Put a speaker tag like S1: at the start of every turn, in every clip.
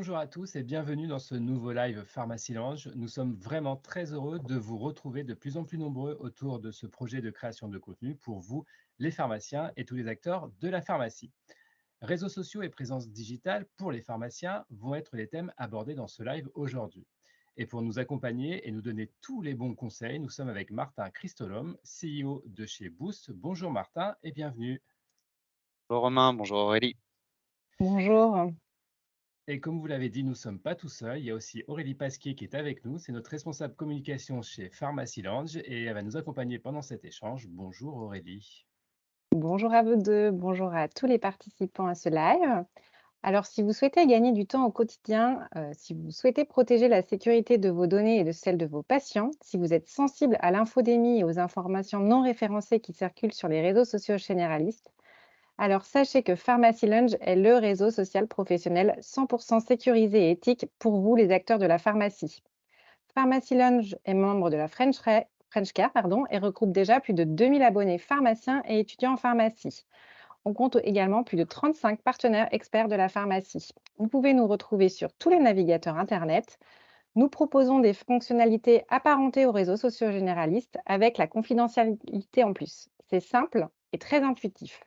S1: Bonjour à tous et bienvenue dans ce nouveau live Pharmacie Lounge. Nous sommes vraiment très heureux de vous retrouver de plus en plus nombreux autour de ce projet de création de contenu pour vous, les pharmaciens et tous les acteurs de la pharmacie. Réseaux sociaux et présence digitale pour les pharmaciens vont être les thèmes abordés dans ce live aujourd'hui. Et pour nous accompagner et nous donner tous les bons conseils, nous sommes avec Martin Christolome, CEO de chez Boost. Bonjour Martin et bienvenue.
S2: Bonjour Romain, bonjour Aurélie.
S3: Bonjour.
S1: Et comme vous l'avez dit, nous ne sommes pas tout seuls. Il y a aussi Aurélie Pasquier qui est avec nous. C'est notre responsable communication chez Pharmacy Lounge et elle va nous accompagner pendant cet échange. Bonjour Aurélie.
S3: Bonjour à vous deux. Bonjour à tous les participants à ce live. Alors, si vous souhaitez gagner du temps au quotidien, si vous souhaitez protéger la sécurité de vos données et de celles de vos patients, si vous êtes sensible à l'infodémie et aux informations non référencées qui circulent sur les réseaux sociaux généralistes, alors sachez que Pharmacy Lounge est le réseau social professionnel 100% sécurisé et éthique pour vous, les acteurs de la pharmacie. Pharmacy Lounge est membre de la French Care et regroupe déjà plus de 2000 abonnés pharmaciens et étudiants en pharmacie. On compte également plus de 35 partenaires experts de la pharmacie. Vous pouvez nous retrouver sur tous les navigateurs Internet. Nous proposons des fonctionnalités apparentées aux réseaux sociaux généralistes avec la confidentialité en plus. C'est simple et très intuitif.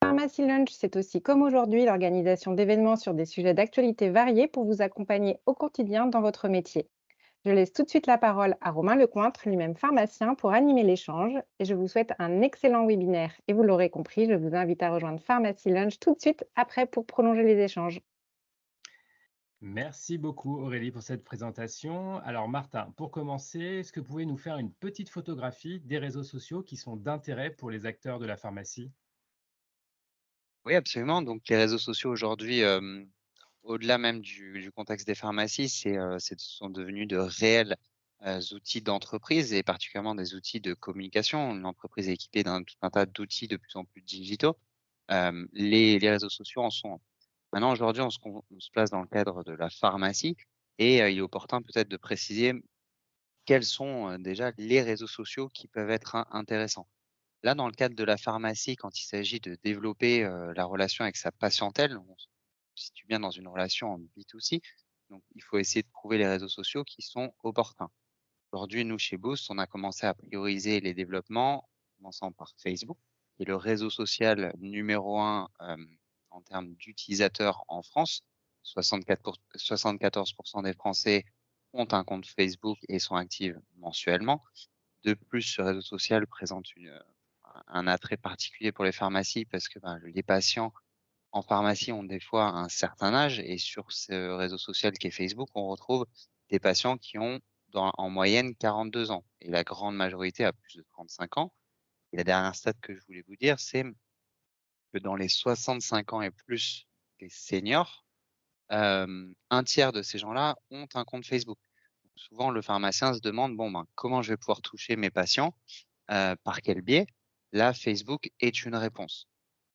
S3: Pharmacy Lunch, c'est aussi comme aujourd'hui l'organisation d'événements sur des sujets d'actualité variés pour vous accompagner au quotidien dans votre métier. Je laisse tout de suite la parole à Romain Lecointre, lui-même pharmacien, pour animer l'échange. Et je vous souhaite un excellent webinaire. Et vous l'aurez compris, je vous invite à rejoindre Pharmacy Lunch tout de suite après pour prolonger les échanges.
S1: Merci beaucoup Aurélie pour cette présentation. Alors Martin, pour commencer, est-ce que vous pouvez nous faire une petite photographie des réseaux sociaux qui sont d'intérêt pour les acteurs de la pharmacie?
S2: Oui, absolument. Donc les réseaux sociaux aujourd'hui, au-delà même du contexte des pharmacies, ce sont devenus de réels outils d'entreprise et particulièrement des outils de communication. L'entreprise est équipée d'un tout un tas d'outils de plus en plus digitaux. Les réseaux sociaux en sont un. Maintenant, aujourd'hui, on se place dans le cadre de la pharmacie et il est opportun peut-être de préciser quels sont déjà les réseaux sociaux qui peuvent être intéressants. Là, dans le cadre de la pharmacie, quand il s'agit de développer, la relation avec sa patientèle, on se situe bien dans une relation en B2C, donc il faut essayer de trouver les réseaux sociaux qui sont opportuns. Aujourd'hui, nous, chez Boost, on a commencé à prioriser les développements, en commençant par Facebook, qui est le réseau social numéro 1, en termes d'utilisateurs en France. 74 des Français ont un compte Facebook et sont actifs mensuellement. De plus, ce réseau social présente un attrait particulier pour les pharmacies parce que, ben, les patients en pharmacie ont des fois un certain âge et sur ce réseau social qui est Facebook, on retrouve des patients qui ont en moyenne 42 ans et la grande majorité a plus de 35 ans. Et la dernière stat que je voulais vous dire, c'est que dans les 65 ans et plus des seniors, un tiers de ces gens-là ont un compte Facebook. Souvent, le pharmacien se demande: «Bon, ben, comment je vais pouvoir toucher mes patients?» Par quel biais? Là, Facebook est une réponse.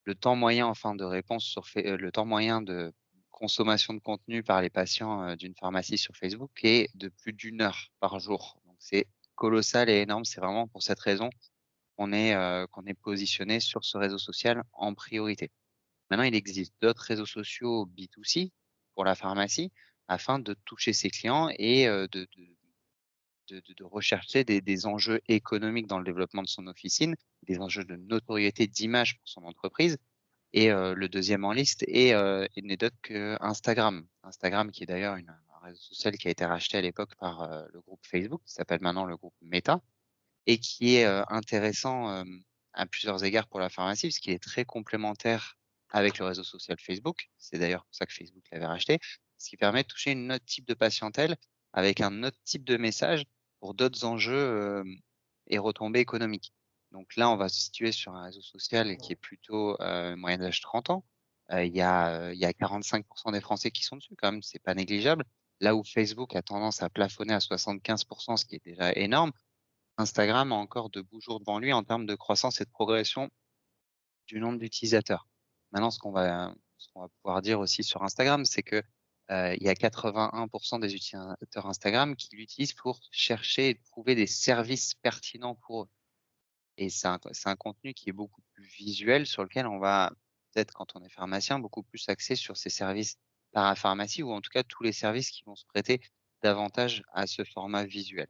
S2: Le temps moyen, enfin, de réponse le temps moyen de consommation de contenu par les patients, d'une pharmacie sur Facebook est de plus d'une heure par jour. Donc c'est colossal et énorme. C'est vraiment pour cette raison qu'on est positionné sur ce réseau social en priorité. Maintenant, il existe d'autres réseaux sociaux B2C pour la pharmacie afin de toucher ses clients et de rechercher des enjeux économiques dans le développement de son officine, des enjeux de notoriété, d'image pour son entreprise et le deuxième en liste est n'est d'autre qu'Instagram. Instagram qui est d'ailleurs un réseau social qui a été racheté à l'époque par, le groupe Facebook, qui s'appelle maintenant le groupe Meta et qui est, intéressant, à plusieurs égards pour la pharmacie, puisqu'il est très complémentaire avec le réseau social Facebook. C'est d'ailleurs pour ça que Facebook l'avait racheté. Ce qui permet de toucher une autre type de patientèle avec un autre type de message pour d'autres enjeux, et retombées économiques. Donc là, on va se situer sur un réseau social qui est plutôt, moyenne d'âge 30 ans. Il y a 45 des Français qui sont dessus quand même, c'est pas négligeable. Là où Facebook a tendance à plafonner à 75, ce qui est déjà énorme. Instagram a encore de beaux jours devant lui en termes de croissance et de progression du nombre d'utilisateurs. Maintenant, ce qu'on va pouvoir dire aussi sur Instagram, c'est que, il y a 81 des utilisateurs Instagram qui l'utilisent pour chercher et trouver des services pertinents pour eux et c'est un contenu qui est beaucoup plus visuel sur lequel on va peut-être quand on est pharmacien, beaucoup plus axé sur ces services parapharmacie ou en tout cas tous les services qui vont se prêter davantage à ce format visuel.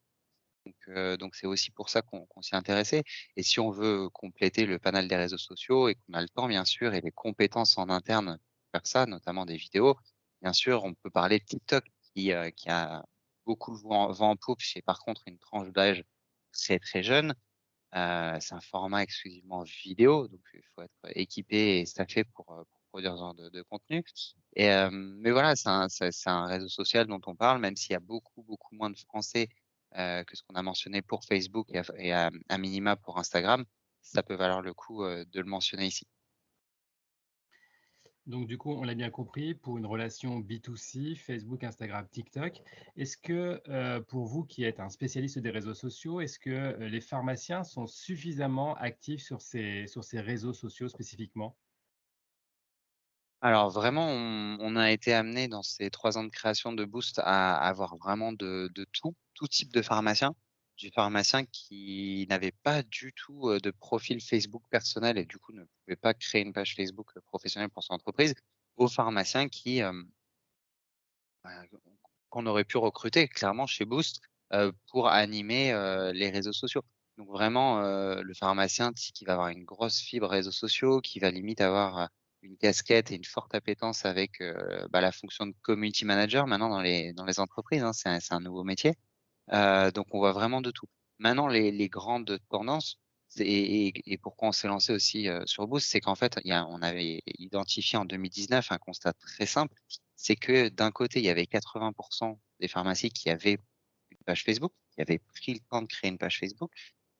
S2: Donc c'est aussi pour ça qu'on s'y est intéressé et si on veut compléter le panel des réseaux sociaux et qu'on a le temps bien sûr et les compétences en interne pour faire ça, notamment des vidéos, bien sûr, on peut parler de TikTok qui a beaucoup le vent en poupe chez par contre une tranche d'âge très, très jeune. C'est un format exclusivement vidéo, donc il faut être équipé et staffé pour produire ce genre de contenu mais voilà, c'est un réseau social dont on parle, même s'il y a beaucoup, beaucoup moins de Français, que ce qu'on a mentionné pour Facebook et à minima pour Instagram. Ça peut valoir le coup, de le mentionner ici.
S1: Donc du coup, on l'a bien compris, pour une relation B2C, Facebook, Instagram, TikTok, est-ce que, pour vous qui êtes un spécialiste des réseaux sociaux, est-ce que, les pharmaciens sont suffisamment actifs sur ces réseaux sociaux spécifiquement?
S2: Alors vraiment, on a été amené dans ces 3 ans de création de Boost à avoir vraiment de tout type de pharmacien. Du pharmacien qui n'avait pas du tout, de profil Facebook personnel et du coup ne pouvait pas créer une page Facebook, professionnelle pour son entreprise, aux pharmaciens bah, qu'on aurait pu recruter clairement chez Boost, pour animer, les réseaux sociaux. Donc vraiment, le pharmacien qui va avoir une grosse fibre réseaux sociaux, qui va limite avoir, une casquette et une forte appétence avec, bah, la fonction de community manager maintenant dans les entreprises, hein, c'est un nouveau métier. Donc on voit vraiment de tout. Maintenant les grandes tendances, c'est et pourquoi on s'est lancé aussi, sur Boost, c'est qu'en fait, on avait identifié en 2019 un constat très simple, c'est que d'un côté, il y avait 80 des pharmacies qui avaient une page Facebook, qui avaient pris le temps de créer une page Facebook,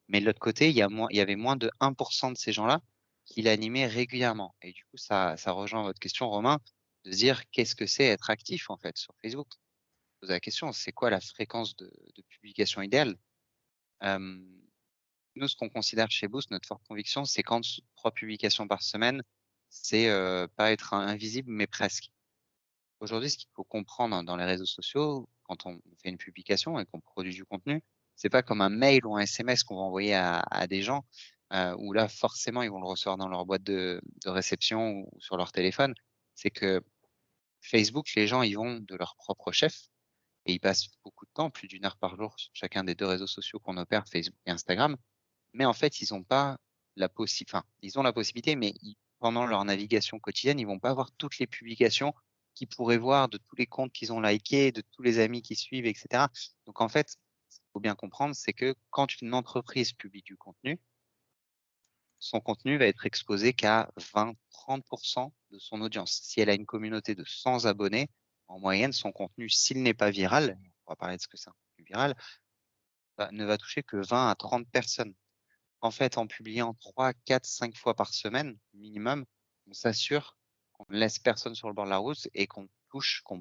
S2: mais de l'autre côté, il y avait moins de 1 de ces gens-là qui l'animaient régulièrement et du coup, ça rejoint votre question Romain, de se dire: «Qu'est-ce que c'est être actif en fait sur Facebook?» Poser la question, c'est quoi la fréquence de publication idéale? Hem, Nous, ce qu'on considère chez Boost, notre forte conviction, c'est qu'en dessous de 3 publications par semaine, c'est, pas être invisible, mais presque. Aujourd'hui, ce qu'il faut comprendre dans les réseaux sociaux, quand on fait une publication et qu'on produit du contenu, c'est pas comme un mail ou un SMS qu'on va envoyer à des gens, où là, forcément, ils vont le recevoir dans leur boîte de réception ou sur leur téléphone. C'est que Facebook, les gens, ils vont de leur propre chef et ils passent beaucoup de temps, plus d'une heure par jour sur chacun des 2 réseaux sociaux qu'on opère, Facebook et Instagram. Mais en fait, ils ont pas enfin, ils ont la possibilité, mais pendant leur navigation quotidienne, ils vont pas voir toutes les publications qu'ils pourraient voir de tous les comptes qu'ils ont likés, de tous les amis qui suivent et cetera. Donc en fait, ce qu'il faut bien comprendre, c'est que quand une entreprise publie du contenu, son contenu va être exposé qu'à 20-30 de son audience. Si elle a une communauté de 100 abonnés, en moyenne, son contenu, s'il n'est pas viral, on va parler de ce que c'est un contenu viral, ne va toucher que 20 à 30 personnes. En fait, en publiant 3, 4, 5 fois par semaine minimum, on s'assure qu'on ne laisse personne sur le bord de la route et qu'on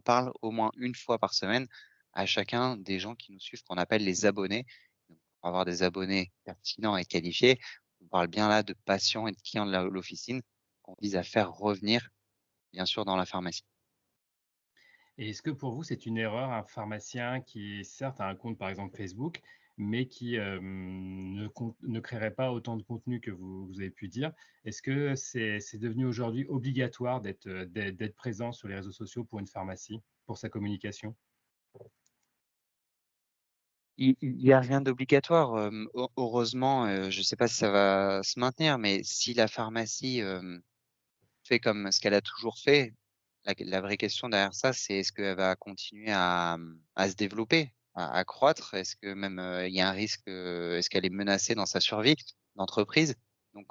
S2: parle au moins une fois par semaine à chacun des gens qui nous suivent, qu'on appelle les abonnés. Donc, pour avoir des abonnés pertinents et qualifiés, on parle bien là de patients et de clients de l'officine qu'on vise à faire revenir, bien sûr, dans la pharmacie.
S1: Et est-ce que pour vous, c'est une erreur, un pharmacien qui certes a un compte par exemple Facebook, mais qui, ne créerait pas autant de contenu que vous avez pu dire? Est-ce que c'est devenu aujourd'hui obligatoire d'être présent sur les réseaux sociaux pour une pharmacie, pour sa communication?
S2: Il y a rien d'obligatoire, heureusement, je ne sais pas si ça va se maintenir, mais si la pharmacie, fait comme ce qu'elle a toujours fait. La vraie question derrière ça, c'est est-ce qu'elle va continuer à se développer, à croître? Est-ce que même, il y a un risque, est-ce qu'elle est menacée dans sa survie d'entreprise? Donc,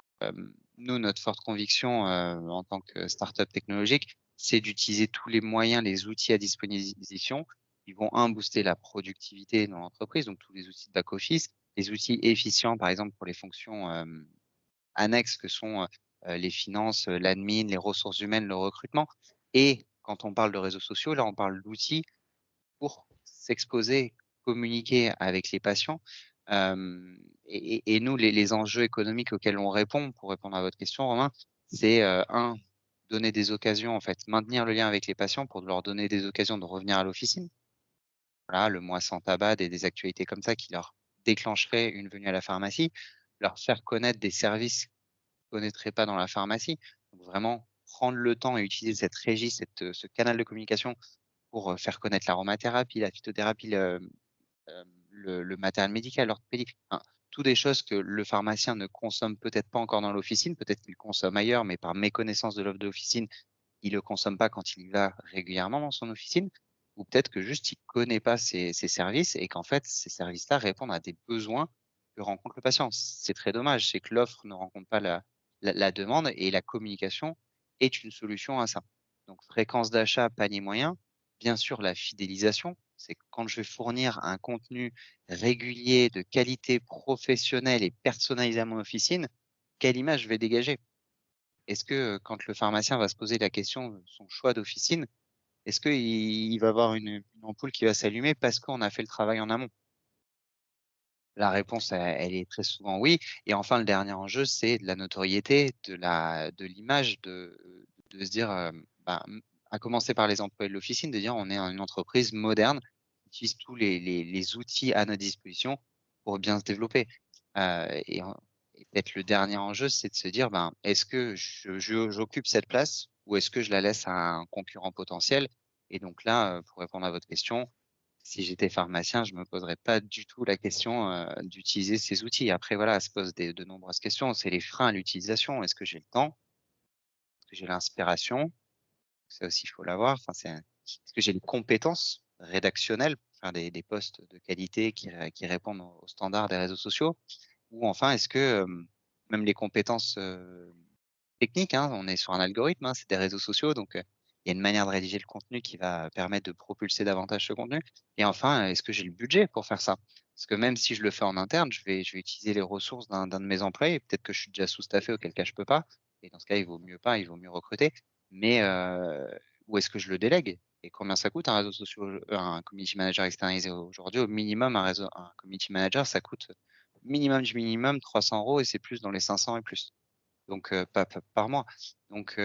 S2: nous, notre forte conviction, en tant que start-up technologique, c'est d'utiliser tous les moyens, les outils à disposition qui vont, booster la productivité dans l'entreprise, donc tous les outils de back office, les outils efficients, par exemple, pour les fonctions, annexes que sont, les finances, l'admin, les ressources humaines, le recrutement et quand on parle de réseaux sociaux, là, on parle d'outils pour s'exposer, communiquer avec les patients, et nous, les enjeux économiques auxquels on répond, pour répondre à votre question, Romain, c'est, 1, donner des occasions, en fait, maintenir le lien avec les patients pour leur donner des occasions de revenir à l'officine. Voilà, le mois sans tabac, des actualités comme ça qui leur déclencheraient une venue à la pharmacie, leur faire connaître des services connaîtraient pas dans la pharmacie. Donc vraiment prendre le temps et utiliser cette régie, ce canal de communication pour faire connaître l'aromathérapie, la phytothérapie, le matériel médical, l'orthopédie, enfin, toutes des choses que le pharmacien ne consomme peut-être pas encore dans l'officine, peut-être qu'il consomme ailleurs, mais par méconnaissance de l'offre d'officine, il le consomme pas quand il y va régulièrement dans son officine, ou peut-être que juste il connaît pas ces services et qu'en fait, ces services-là répondent à des besoins que rencontre le patient. C'est très dommage, c'est que l'offre ne rencontre pas la demande et la communication est une solution à ça. Donc fréquence d'achat, panier moyen, bien sûr la fidélisation, c'est que quand je vais fournir un contenu régulier, de qualité, professionnelle et personnalisé à mon officine, quelle image je vais dégager? Est-ce que, quand le pharmacien va se poser la question de son choix d'officine, est-ce qu'il va avoir une ampoule qui va s'allumer parce qu'on a fait le travail en amont? La réponse, elle est très souvent oui. Et enfin, le dernier enjeu, c'est de la notoriété, de l'image, de se dire, à commencer par les employés de l'officine, de dire: «On est une entreprise moderne, qui utilise tous les outils à notre disposition pour bien se développer». Et peut-être le dernier enjeu, c'est de se dire: «Ben, est-ce que j'occupe cette place ou est-ce que je la laisse à un concurrent potentiel?» Et donc là, pour répondre à votre question, si j'étais pharmacien, je me poserais pas du tout la question, d'utiliser ces outils. Après voilà, se posent de nombreuses questions. C'est les freins à l'utilisation. Est-ce que j'ai le temps? Est-ce que j'ai l'inspiration? Ça aussi, il faut l'avoir. Enfin, est-ce que j'ai les compétences rédactionnelles pour faire des posts de qualité qui répondent aux standards des réseaux sociaux? Ou enfin, est-ce que, même les compétences, techniques, hein, on est sur un algorithme, hein, c'est des réseaux sociaux, donc il y a une manière de rédiger le contenu qui va permettre de propulser davantage ce contenu. Et enfin, est-ce que j'ai le budget pour faire ça? Parce que même si je le fais en interne, je vais utiliser les ressources d'un de mes employés. Peut-être que je suis déjà sous-staffé, auquel cas je peux pas, et dans ce cas, il vaut mieux pas, il vaut mieux recruter. Mais ou est-ce que je le délègue? Et combien ça coûte un réseau social, un community manager externalisé aujourd'hui? Au minimum, un community manager, ça coûte minimum du minimum 300 € et c'est plus dans les 500 et plus. Donc pa par mois. Donc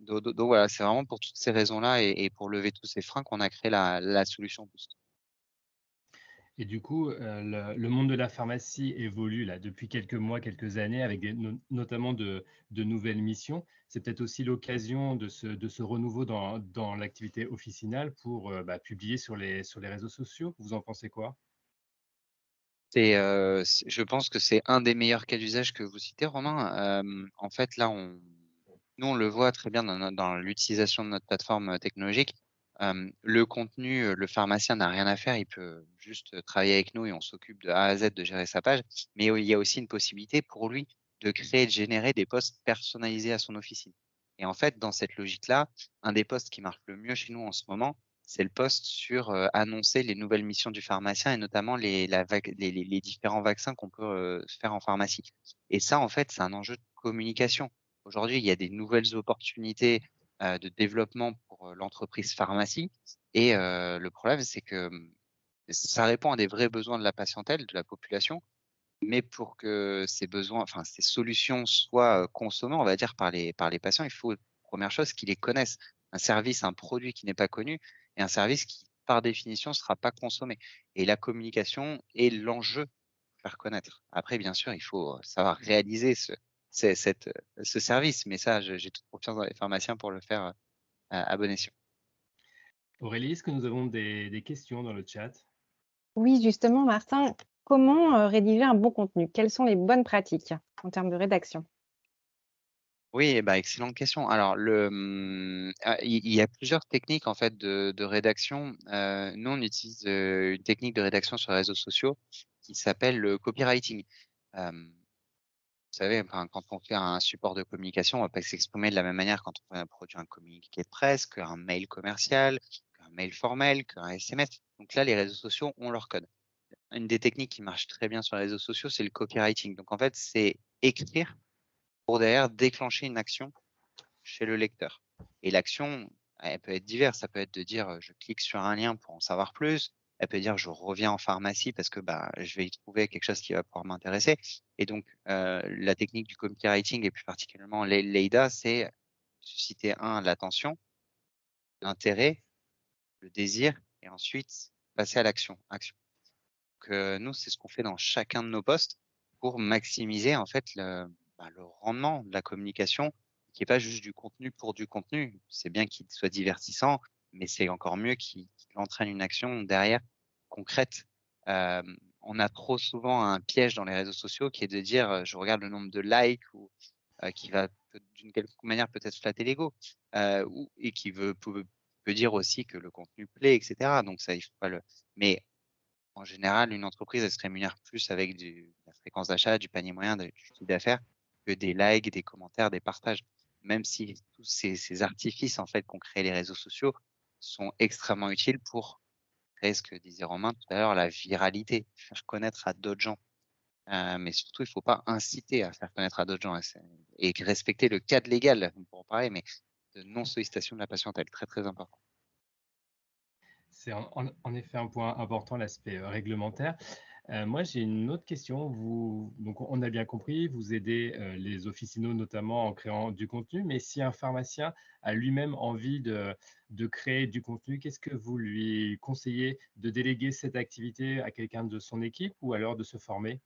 S2: donc voilà, c'est vraiment pour toutes ces raisons-là et pour lever tous ces freins qu'on a créé la solution Boost.
S1: Et du coup, le monde de la pharmacie évolue là depuis quelques mois, quelques années avec notamment de nouvelles missions. C'est peut-être aussi l'occasion de ce renouveau dans l'activité officinale pour, publier sur les réseaux sociaux. Vous en pensez quoi?
S2: Je pense que c'est un des meilleurs cas d'usage que vous citez, Romain. En fait, là, nous, on le voit très bien dans l'utilisation de notre plateforme, technologique. Le contenu, le pharmacien n'a rien à faire, il peut juste, travailler avec nous et on s'occupe de A à Z de gérer sa page. Mais il y a aussi une possibilité pour lui de créer, de générer des posts personnalisés à son officine. Et en fait, dans cette logique-là, un des posts qui marche le mieux chez nous en ce moment, c'est le post sur, annoncer les nouvelles missions du pharmacien et notamment les différents vaccins qu'on peut, faire en pharmacie. Et ça, en fait, c'est un enjeu de communication. Aujourd'hui, il y a des nouvelles opportunités, de développement pour, l'entreprise pharmacie et le problème, c'est que, ça répond à des vrais besoins de la patientèle, de la population, mais pour que ces besoins, enfin, ces solutions soient, consommées, on va dire, par les patients, il faut, première chose, qu'ils les connaissent. Un service, un produit qui n'est pas connu et un service qui, par définition, ne sera pas consommé. Et la communication est l'enjeu pour faire connaître. Après, bien sûr, il faut, savoir réaliser ce service, mais ça, j'ai toute confiance dans les pharmaciens pour le faire, à bon escient.
S1: Aurélie, est-ce que nous avons des questions dans le chat?
S3: Oui, justement, Martin, comment rédiger un bon contenu? Quelles sont les bonnes pratiques en termes de rédaction?
S2: Oui, bah, excellente question. Alors il y a plusieurs techniques en fait de rédaction. Nous, on utilise, une technique de rédaction sur les réseaux sociaux qui s'appelle le copywriting. Vous savez, enfin, quand on fait un support de communication, on va pas s'exprimer de la même manière quand on produit un communiqué de presse, qu'un mail commercial, qu'un mail formel, qu'un SMS. Donc là, les réseaux sociaux ont leur code. Une des techniques qui marche très bien sur les réseaux sociaux, c'est le copywriting. Donc en fait, c'est écrire pour derrière déclencher une action chez le lecteur. Et l'action, elle peut être diverse. Ça peut être de dire, je clique sur un lien pour en savoir plus. Elle peut dire, je reviens en pharmacie parce que bah, je vais y trouver quelque chose qui va pouvoir m'intéresser. Et donc, la technique du copywriting et plus particulièrement l'EIDA, c'est susciter l'attention, l'intérêt, le désir et ensuite passer à l'action. Action. Donc, nous, c'est ce qu'on fait dans chacun de nos postes pour maximiser en fait le rendement de la communication qu'il n'y ait pas juste du contenu pour du contenu. C'est bien qu'il soit divertissant, mais c'est encore mieux qu'il entraîne une action derrière concrète. On a trop souvent un piège dans les réseaux sociaux qui est de dire, je regarde le nombre de likes ou qui va d'une quelconque manière peut-être flatter l'ego, ou et qui peut dire aussi que le contenu plaît, et cetera. Donc ça, il faut pas le mais en général, une entreprise, elle se rémunère plus avec de la fréquence d'achat, du panier moyen, du chiffre d'affaires, que des likes, des commentaires, des partages. Même si tous ces artifices, en fait, qu'ont créé les réseaux sociaux sont extrêmement utiles pour créer ce que disait Romain tout à l'heure, la viralité, faire connaître à d'autres gens. Mais surtout, il faut pas inciter à faire connaître à d'autres gens et respecter le cadre légal, on pourra en parler, mais de non-sollicitation de la patientèle, très, très important.
S1: C'est en effet un point important, l'aspect réglementaire. Moi, j'ai une autre question. Donc, on a bien compris, vous aidez les officinaux notamment en créant du contenu, mais si un pharmacien a lui-même envie de créer du contenu, qu'est-ce que vous lui conseillez de déléguer cette activité à quelqu'un de son équipe ou alors de se former?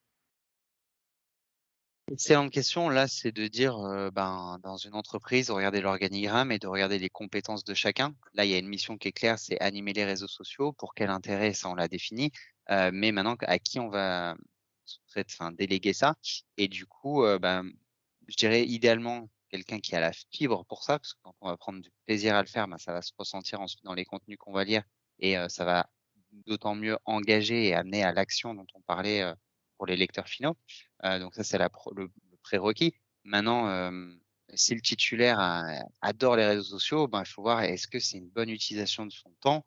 S2: Excellente question. Là, c'est de dire, ben, dans une entreprise, de regarder l'organigramme et de regarder les compétences de chacun. Là, il y a une mission qui est claire, c'est animer les réseaux sociaux. Pour quel intérêt, ça, on l'a défini. Mais maintenant, à qui on va déléguer ça? Et du coup, ben, je dirais idéalement quelqu'un qui a la fibre pour ça, parce que quand on va prendre du plaisir à le faire, ben, ça va se ressentir ensuite dans les contenus qu'on va lire et ça va d'autant mieux engager et amener à l'action dont on parlait, pour les lecteurs finaux. Donc ça, c'est le prérequis. Maintenant, si le titulaire adore les réseaux sociaux, ben, il faut voir est-ce que c'est une bonne utilisation de son temps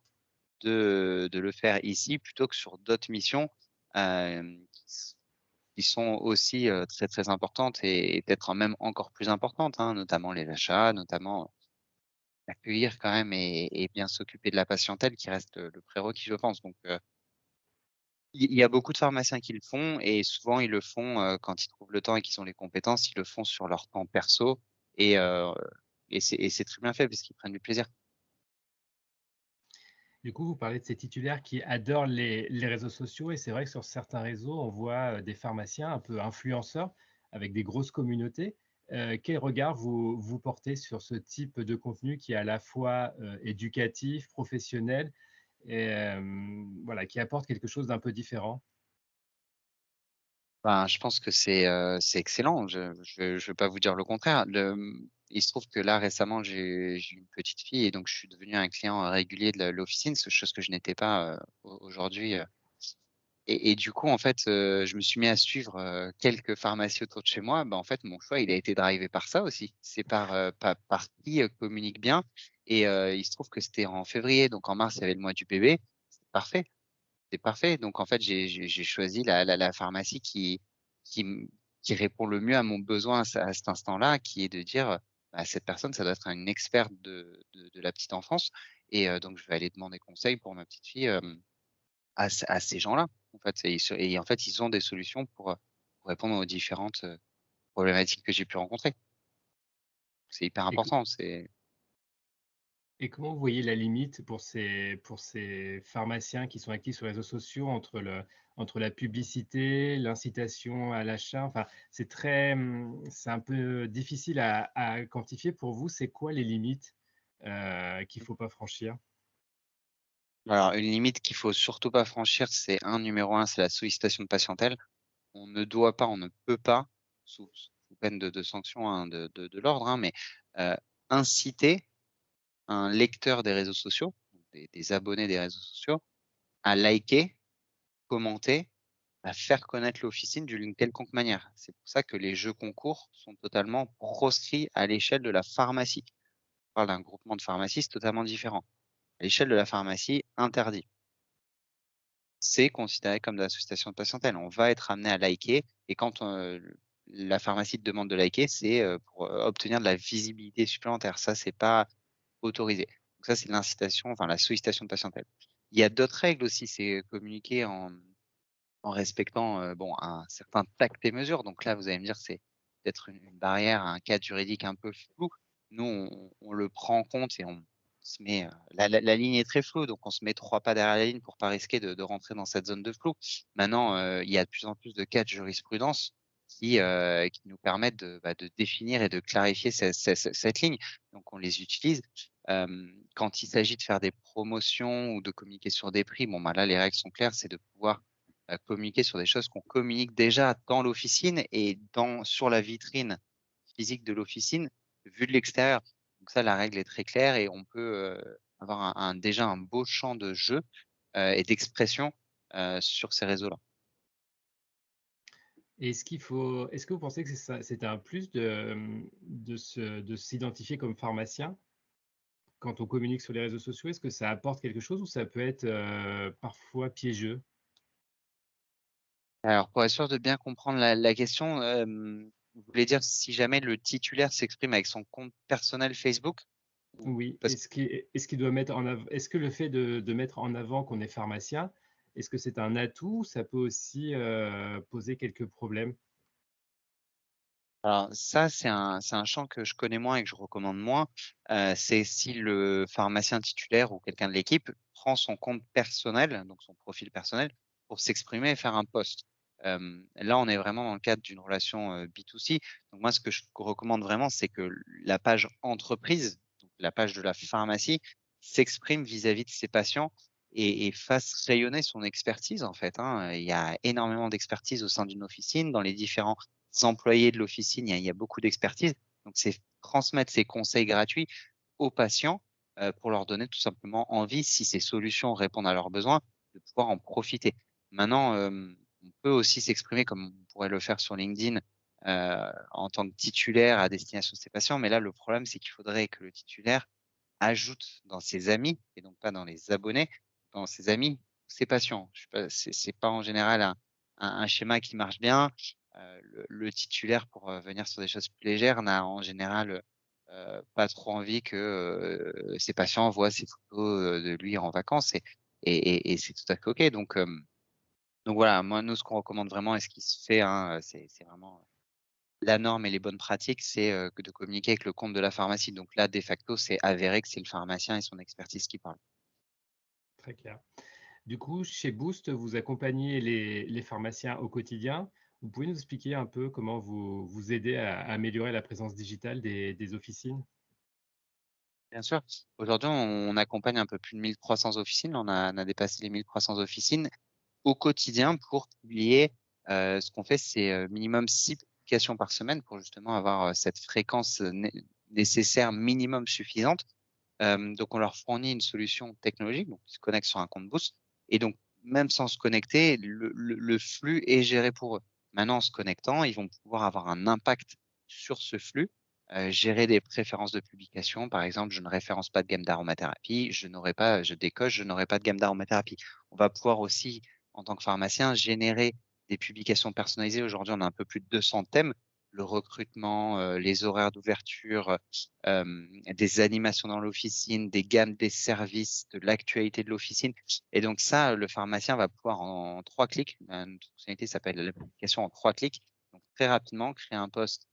S2: de le faire ici plutôt que sur d'autres missions, qui sont aussi, très, très importantes et peut-être même encore plus importantes, hein, notamment les achats, notamment accueillir quand même et bien s'occuper de la patientèle qui reste le prérequis, je pense. Donc il y a beaucoup de pharmaciens qui le font et souvent ils le font, quand ils trouvent le temps et qu'ils ont les compétences, ils le font sur leur temps perso et heu et c'est très bien fait parce qu'ils prennent du plaisir.
S1: Du coup, vous parlez de ces titulaires qui adorent les réseaux sociaux et c'est vrai que sur certains réseaux, on voit des pharmaciens un peu influenceurs avec des grosses communautés. Quel regard vous portez sur ce type de contenu qui est à la fois éducatif, professionnel et voilà, qui apporte quelque chose d'un peu différent?
S2: Ben, je pense que c'est excellent. Je vais pas vous dire le contraire. Il se trouve que là, récemment, j'ai une petite fille et donc je suis devenu un client régulier de l'officine, chose que je n'étais pas, aujourd'hui, et du coup, en fait, je me suis mis à suivre, quelques pharmacies autour de chez moi. Bah, en fait, mon choix, il a été drivé par ça aussi. C'est par qui, communique bien et il se trouve que c'était en février, donc en mars, il y avait le mois du bébé. C'est parfait. C'est parfait. Donc en fait, j'ai choisi la pharmacie qui m qui répond le mieux à mon besoin à cet instant-là, qui est de dire, bah, cette personne, ça doit être une experte de la petite enfance et donc je vais aller demander conseil pour ma petite fille, à ces gens-là, en fait et en fait, ils ont des solutions pour répondre aux différentes, problématiques que j'ai pu rencontrer. C'est hyper
S1: Et
S2: important, c'est
S1: Et comment vous voyez la limite pour ces pharmaciens qui sont actifs sur les réseaux sociaux entre la publicité, l'incitation à l'achat? Enfin, c'est un peu difficile à quantifier. Pour vous, c'est quoi les limites, qu'il faut pas franchir?
S2: alors une limite qu'il faut surtout pas franchir, c'est numéro 1, c'est la sollicitation de patientèle. On ne doit pas, on ne peut pas, sous peine de sanction, hein, de l'ordre, hein, mais heu, inciter un lecteur des réseaux sociaux, des abonnés des réseaux sociaux, à liker, commenter, à faire connaître l'officine d'une quelconque manière. C'est pour ça que les jeux concours sont totalement proscrits à l'échelle de la pharmacie. On parle d'un groupement de pharmacies, c'est totalement différent. À l'échelle de la pharmacie, interdit. C'est considéré comme de l'association de patientèle. On va être amené à liker et quand, la pharmacie te demande de liker, c'est, pour, obtenir de la visibilité supplémentaire. Ça, c'est pas autorisé. Donc ça, c'est l'incitation, enfin la sollicitation de patientèle. Il y a d'autres règles aussi, c'est communiquer en respectant, bon, un certain tact et mesure. Donc là, vous allez me dire, c'est peut-être une barrière, un cadre juridique un peu flou. Nous, on le prend en compte et on se met, la ligne est très floue, donc on se met 3 pas derrière la ligne pour pas risquer de rentrer dans cette zone de flou. Maintenant, il y a de plus en plus de cas de jurisprudence qui nous permettent de définir et de clarifier cette ligne. Donc on les utilise. Quand il s'agit de faire des promotions ou de communiquer sur des prix, bon, bah, là, les règles sont claires, c'est de pouvoir, communiquer sur des choses qu'on communique déjà dans l'officine et sur la vitrine physique de l'officine, vue de l'extérieur. Donc ça, la règle est très claire et on peut, avoir déjà un beau champ de jeu, et d'expression, sur ces réseaux-là.
S1: Est-ce que vous pensez que c'est un plus de s'identifier comme pharmacien quand on communique sur les réseaux sociaux? Est-ce que ça apporte quelque chose ou ça peut être, parfois piégeux?
S2: Alors pour être sûr de bien comprendre la question, vous voulez dire si jamais le titulaire s'exprime avec son compte personnel Facebook? Ou
S1: Oui,
S2: parce
S1: est-ce qu'il doit mettre en avant, est-ce que le fait de mettre en avant qu'on est pharmacien, est-ce que c'est un atout ou ça peut aussi, poser quelques problèmes?
S2: Alors ça, c'est un champ que je connais moins et que je recommande moins. C'est si le pharmacien titulaire ou quelqu'un de l'équipe prend son compte personnel, donc son profil personnel, pour s'exprimer et faire un post. Là, on est vraiment dans le cadre d'une relation, B2C. Donc moi, ce que je recommande vraiment, c'est que la page entreprise, donc la page de la pharmacie, s'exprime vis-à-vis de ses patients et fasse rayonner son expertise, en fait, hein. Il y a énormément d'expertise au sein d'une officine, dans les différents employés de l'officine, il y a beaucoup d'expertise. Donc, c'est transmettre ces conseils gratuits aux patients, pour leur donner tout simplement envie, si ces solutions répondent à leurs besoins, de pouvoir en profiter. Maintenant, on peut aussi s'exprimer comme on pourrait le faire sur LinkedIn, en tant que titulaire à destination de ses patients. Mais là, le problème, c'est qu'il faudrait que le titulaire ajoute dans ses amis et donc pas dans les abonnés, dans ses amis, ses patients. Je sais pas, c'est pas en général un schéma qui marche bien. Le titulaire pour, venir sur des choses plus légères n'a en général, pas trop envie que, ses patients voient ses photos, de lui en vacances et c'est tout à fait OK. Donc voilà, moi, nous, ce qu'on recommande vraiment et ce qui se fait, hein, c'est vraiment la norme et les bonnes pratiques, c'est, que de communiquer avec le compte de la pharmacie. Donc là, de facto, c'est avéré que c'est le pharmacien et son expertise qui parlent.
S1: Très clair. Du coup, chez Boost, vous accompagnez les pharmaciens au quotidien. Vous pouvez nous expliquer un peu comment vous aidez à améliorer la présence digitale des officines?
S2: Bien sûr, aujourd'hui, on accompagne un peu plus de 1300 officines. On a dépassé les 1300 officines au quotidien pour publier, ce qu'on fait, c'est, minimum 6 publications par semaine pour justement avoir, cette fréquence, nécessaire minimum suffisante. Donc on leur fournit une solution technologique, donc ils se connectent sur un compte Boost et donc même sans se connecter, le flux est géré pour eux. Maintenant, en se connectant, ils vont pouvoir avoir un impact sur ce flux, gérer des préférences de publication. Par exemple, je ne référence pas de gamme d'aromathérapie, je décoche, je n'aurai pas de gamme d'aromathérapie. On va pouvoir aussi, en tant que pharmacien, générer des publications personnalisées. Aujourd'hui, on a un peu plus de 200 thèmes, le recrutement, les horaires d'ouverture, des animations dans l'officine, des gammes des services, de l'actualité de l'officine et donc ça, le pharmacien va pouvoir en 3 clics, une fonctionnalité s'appelle la publication en 3 clics, donc très rapidement créer un post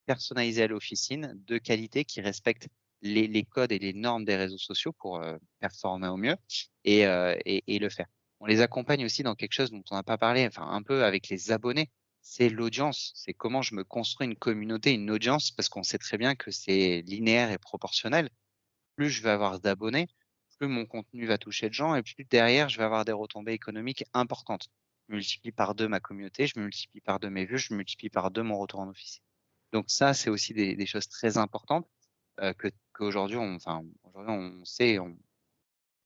S2: personnalisé à l'officine, de qualité, qui respecte les codes et les normes des réseaux sociaux pour, performer au mieux et le faire. On les accompagne aussi dans quelque chose dont on n'a pas parlé, enfin un peu avec les abonnés, c'est l'audience. C'est comment je me construis une communauté, une audience, parce qu'on sait très bien que c'est linéaire et proportionnel. Plus je vais avoir d'abonnés, plus mon contenu va toucher de gens et plus derrière je vais avoir des retombées économiques importantes. Je multiplie par 2 ma communauté, je multiplie par 2 mes vues, je multiplie par 2 mon retour en office. Donc ça, c'est aussi des choses très importantes, qu'aujourd'hui aujourd'hui on sait,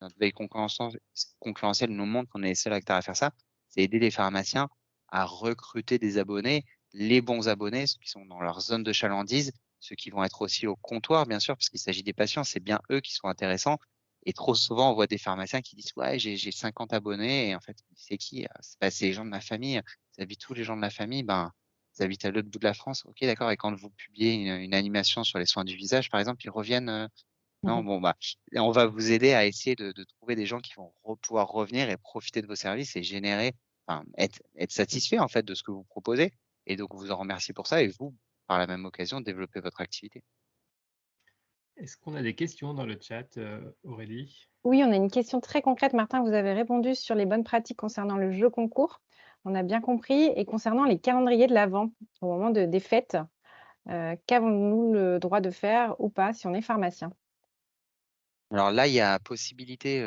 S2: notre veille concurrentielle nous montre qu'on est les seuls acteurs à faire ça. C'est aider les pharmaciens à recruter des abonnés, les bons abonnés, ceux qui sont dans leur zone de chalandise, ceux qui vont être aussi au comptoir, bien sûr, parce qu'il s'agit des patients, c'est bien eux qui sont intéressants. Et trop souvent, on voit des pharmaciens qui disent: «Ouais, j'ai 50 abonnés» et en fait, c'est qui? C'est les gens de ma famille. Ils habitent tous les gens de la famille, ben, ils habitent à l'autre bout de la France. OK, d'accord, et quand vous publiez une animation sur les soins du visage, par exemple, ils reviennent, non, bon, bah, et on va vous aider à essayer de trouver des gens qui vont pouvoir revenir et profiter de vos services et générer, enfin, être satisfait en fait de ce que vous proposez et donc vous en remercier pour ça et vous, par la même occasion, développer votre activité.
S1: Est-ce qu'on a des questions dans le chat, Aurélie?
S3: Oui, on a une question très concrète. Martin, vous avez répondu sur les bonnes pratiques concernant le jeu concours. On a bien compris. Et concernant les calendriers de l'Avent, au moment des fêtes, qu'avons-nous le droit de faire ou pas si on est pharmacien?
S2: Alors là, il y a possibilité,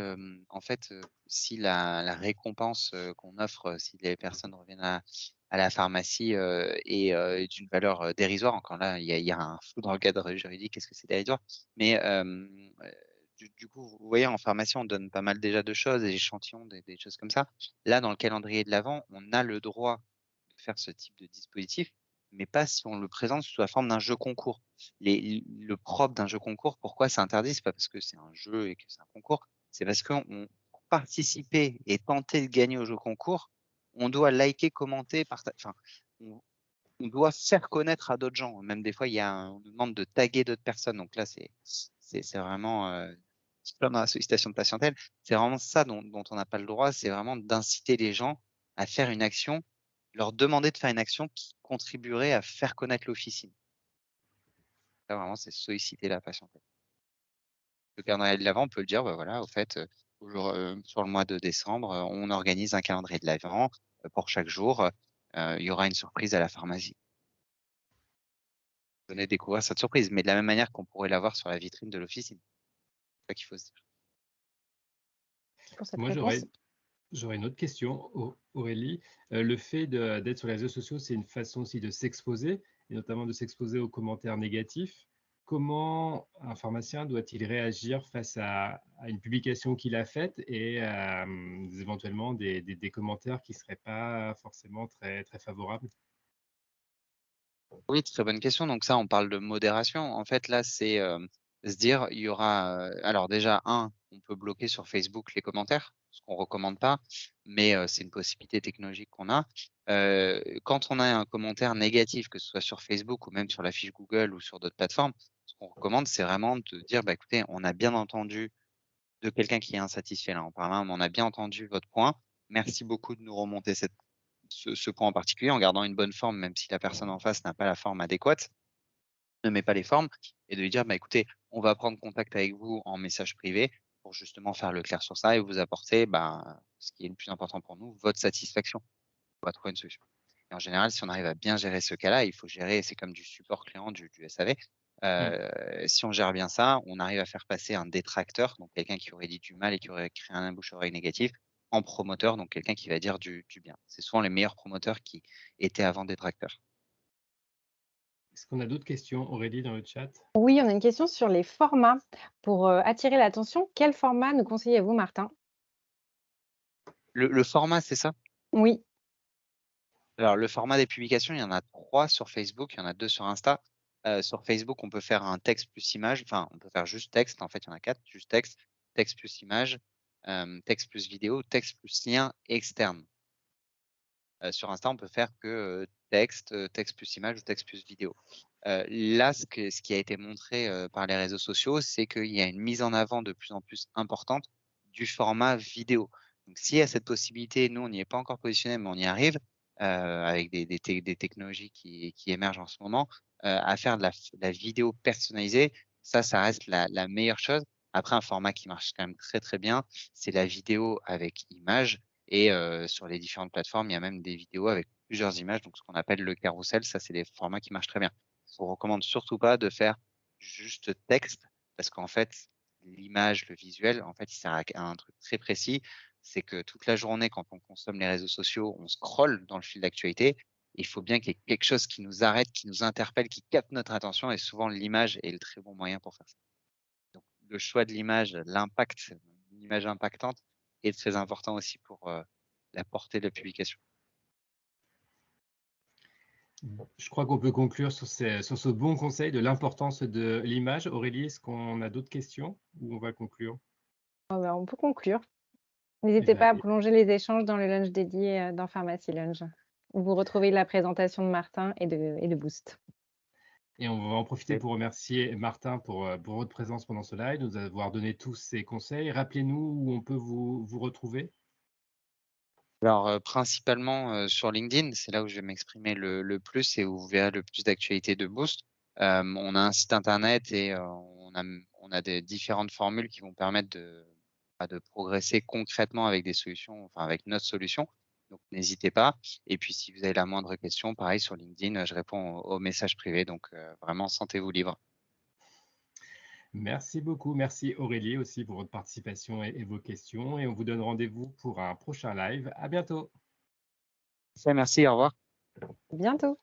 S2: en fait, si la récompense, qu'on offre, si les personnes reviennent à la pharmacie, est d'une valeur, dérisoire, encore là, il y a un flou dans le cadre juridique, qu'est-ce que c'est dérisoire? Mais, du coup, vous voyez, en pharmacie, on donne pas mal déjà de choses, des échantillons, des choses comme ça. Là, dans le calendrier de l'Avent, on a le droit de faire ce type de dispositif, mais pas si on le présente sous la forme d'un jeu concours. Le propre d'un jeu concours, pourquoi c'est interdit? C'est pas parce que c'est un jeu et que c'est un concours, c'est parce qu'on pour participer et tenter de gagner au jeu concours, on doit liker, commenter, enfin, on on doit faire connaître à d'autres gens. Même des fois, on nous demande de taguer d'autres personnes. Donc là, c'est vraiment, c'est comme dans la sollicitation de patientèle, c'est vraiment ça dont on n'a pas le droit, c'est vraiment d'inciter les gens à faire une action, leur demander de faire une action qui contribuerait à faire connaître l'officine. Là, vraiment, c'est solliciter la patientèle. Le calendrier de l'Avent, on peut le dire, bah, voilà, au fait, sur le mois de décembre, on organise un calendrier de l'Avent, pour chaque jour, il y aura une surprise à la pharmacie. Venez découvrir cette surprise, mais de la même manière qu'on pourrait l'avoir sur la vitrine de l'officine. C'est ça qu'il faut se dire.
S3: Pour cette
S1: Moi,
S3: réponse.
S1: j'aurais une autre question, Aurélie. Le fait d'être sur les réseaux sociaux, c'est une façon aussi de s'exposer, et notamment de s'exposer aux commentaires négatifs. Comment un pharmacien doit-il réagir face à une publication qu'il a faite et éventuellement des commentaires qui ne seraient pas forcément très, très favorables?
S2: Oui, très bonne question. Donc ça, on parle de modération. En fait, là, c'est, se dire, il y aura, alors déjà, on peut bloquer sur Facebook les commentaires, ce qu'on recommande pas, mais c'est une possibilité technologique qu'on a. Quand on a un commentaire négatif, que ce soit sur Facebook ou même sur la fiche Google ou sur d'autres plateformes, ce qu'on recommande, c'est vraiment de dire: «Bah, écoutez, on a bien entendu de quelqu'un qui est insatisfait là en parlant, mais on a bien entendu votre point. Merci beaucoup de nous remonter ce point en particulier en gardant une bonne forme, même si la personne en face n'a pas la forme adéquate, ne met pas les formes, et de lui dire, bah, écoutez, on va prendre contact avec vous en message privé pour justement faire le clair sur ça et vous apporter, bah, ce qui est le plus important pour nous, votre satisfaction. On va trouver une solution. Et en général, si on arrive à bien gérer ce cas-là, il faut gérer, c'est comme du support client du SAV. Si on gère bien ça, on arrive à faire passer un détracteur, donc quelqu'un qui aurait dit du mal et qui aurait créé un bouche-oreille négatif, en promoteur, donc quelqu'un qui va dire du bien. C'est souvent les meilleurs promoteurs qui étaient avant détracteurs.
S1: Est-ce qu'on a d'autres questions, Aurélie, dans le chat?
S3: Oui, on a une question sur les formats. Pour attirer l'attention, quel format nous conseillez-vous, Martin?
S2: Le format, c'est ça?
S3: Oui,
S2: Alors, le format des publications, il y en a 3 sur Facebook, il y en a 2 sur Insta. Sur Facebook, on peut faire un texte plus image, enfin, on peut faire juste texte, en fait, il y en a 4, juste texte, texte plus image, texte plus vidéo, texte plus lien externe. Sur Insta, on peut faire que, texte, texte plus image ou texte plus vidéo. Là, ce qui a été montré, par les réseaux sociaux, c'est qu'il y a une mise en avant de plus en plus importante du format vidéo. Donc s'il y a cette possibilité, nous, on n'y est pas encore positionné, mais on y arrive, avec des technologies qui émergent en ce moment, à faire de la vidéo personnalisée. Ça reste la meilleure chose. Après, un format qui marche quand même très, très bien, c'est la vidéo avec image, et sur les différentes plateformes, il y a même des vidéos avec plusieurs images, donc ce qu'on appelle le carrousel, ça, c'est des formats qui marchent très bien. Je vous recommande surtout pas de faire juste texte, parce qu'en fait, l'image, le visuel, en fait, il sert à un truc très précis, c'est que toute la journée, quand on consomme les réseaux sociaux, on scrolle dans le fil d'actualité. Il faut bien qu'il y ait quelque chose qui nous arrête, qui nous interpelle, qui capte notre attention, et souvent l'image est le très bon moyen pour faire ça. Donc le choix de l'image, l'impact, une image impactante est très important aussi pour, la portée de la publication.
S1: Je crois qu'on peut conclure sur ce bon conseil de l'importance de l'image. Aurélie, est-ce qu'on a d'autres questions ou on va conclure?
S3: ah bah, on peut conclure.
S1: Eh
S3: N'hésitez
S1: ben,
S3: pas à prolonger les échanges dans le lunch dédié dans Pharmacy Lunch, où vous retrouvez la présentation de Martin et de Boost.
S1: et on va en profiter pour remercier Martin pour votre présence pendant ce live, nous avoir donné tous ces conseils. Rappelez-nous où on peut vous retrouver.
S2: Alors, principalement, sur LinkedIn, c'est là où je vais m'exprimer le plus et où vous verrez le plus d'actualités de Boost. On a un site internet et on a des différentes formules qui vont permettre de progresser concrètement avec des solutions, enfin avec notre solution. Donc, n'hésitez pas. Et puis, si vous avez la moindre question, pareil, sur LinkedIn, je réponds aux messages privés. Donc, vraiment, sentez-vous libre.
S1: Merci beaucoup. Merci Aurélie aussi pour votre participation et vos questions. Et on vous donne rendez-vous pour un prochain live. À bientôt.
S2: Merci, au revoir.
S3: À bientôt.